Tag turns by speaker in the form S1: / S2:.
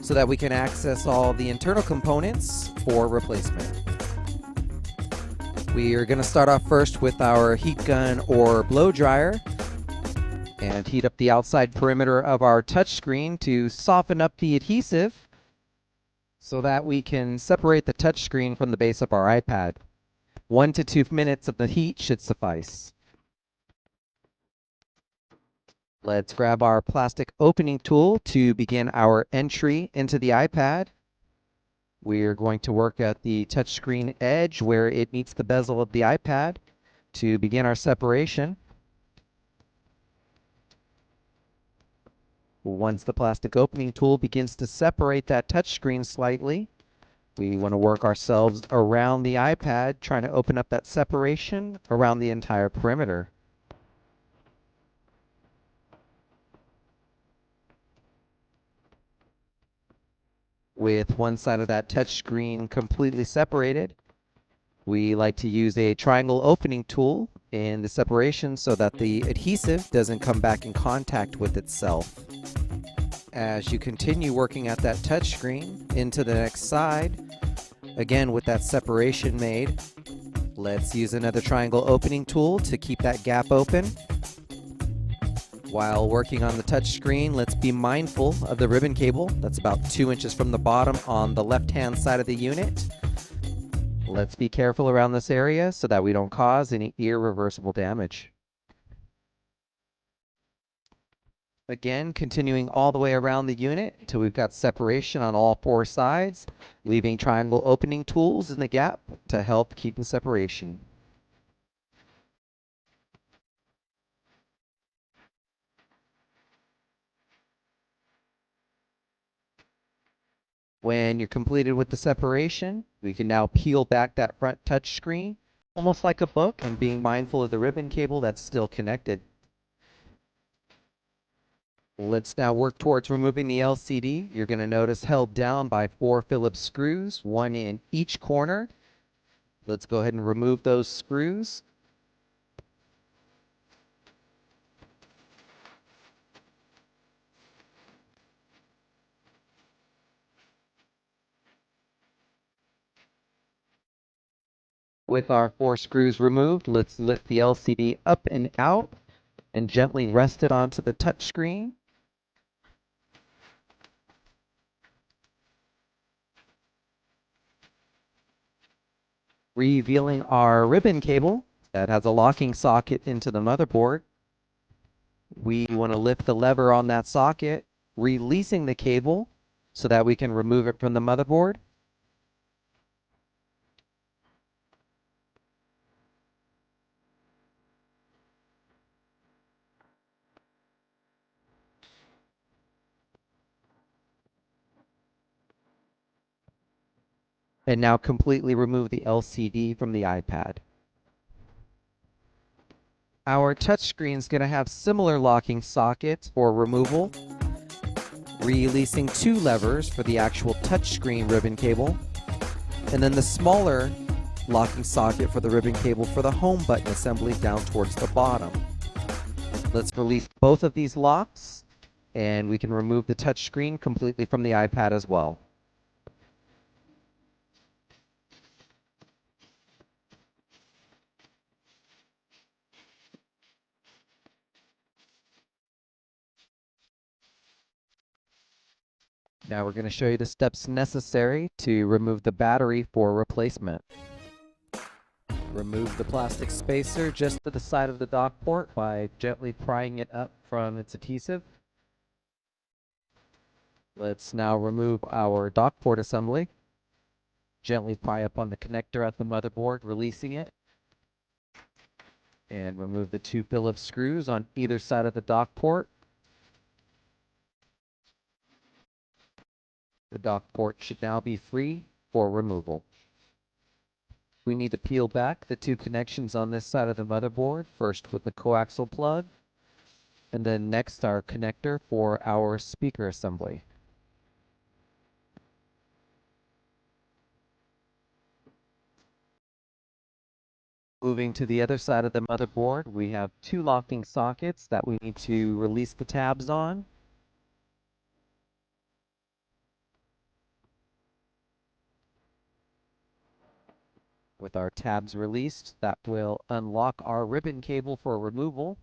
S1: so that we can access all the internal components for replacement. We are going to start off first with our heat gun or blow dryer and heat up the outside perimeter of our touchscreen to soften up the adhesive so that we can separate the touchscreen from the base of our iPad. 1 to 2 minutes of the heat should suffice. Let's grab our plastic opening tool to begin our entry into the iPad. We're going to work at the touchscreen edge where it meets the bezel of the iPad to begin our separation. Once the plastic opening tool begins to separate that touchscreen slightly, we want to work ourselves around the iPad, trying to open up that separation around the entire perimeter. With one side of that touchscreen completely separated, we like to use a triangle opening tool in the separation so that the adhesive doesn't come back in contact with itself. As you continue working at that touchscreen into the next side, again with that separation made, let's use another triangle opening tool to keep that gap open. While working on the touchscreen, let's be mindful of the ribbon cable that's about 2 inches from the bottom on the left-hand side of the unit. Let's be careful around this area so that we don't cause any irreversible damage. Again, continuing all the way around the unit until we've got separation on all 4 sides, leaving triangle opening tools in the gap to help keep the separation. When you're completed with the separation, we can now peel back that front touch screen, almost like a book, and being mindful of the ribbon cable that's still connected. Let's now work towards removing the LCD. You're going to notice held down by 4 Phillips screws, 1 in each corner. Let's go ahead and remove those screws. With our 4 screws removed, let's lift the LCD up and out and gently rest it onto the touch screen. Revealing our ribbon cable that has a locking socket into the motherboard. We want to lift the lever on that socket, releasing the cable so that we can remove it from the motherboard. And now completely remove the LCD from the iPad. Our touchscreen is going to have similar locking sockets for removal, releasing 2 levers for the actual touchscreen ribbon cable, and then the smaller locking socket for the ribbon cable for the home button assembly down towards the bottom. Let's release both of these locks, and we can remove the touchscreen completely from the iPad as well. Now we're going to show you the steps necessary to remove the battery for replacement. Remove the plastic spacer just to the side of the dock port by gently prying it up from its adhesive. Let's now remove our dock port assembly. Gently pry up on the connector at the motherboard, releasing it. And remove the 2 Phillips screws on either side of the dock port. The dock port should now be free for removal. We need to peel back the 2 connections on this side of the motherboard, first with the coaxial plug, and then next our connector for our speaker assembly. Moving to the other side of the motherboard, we have 2 locking sockets that we need to release the tabs on. With our tabs released, that will unlock our ribbon cable for removal.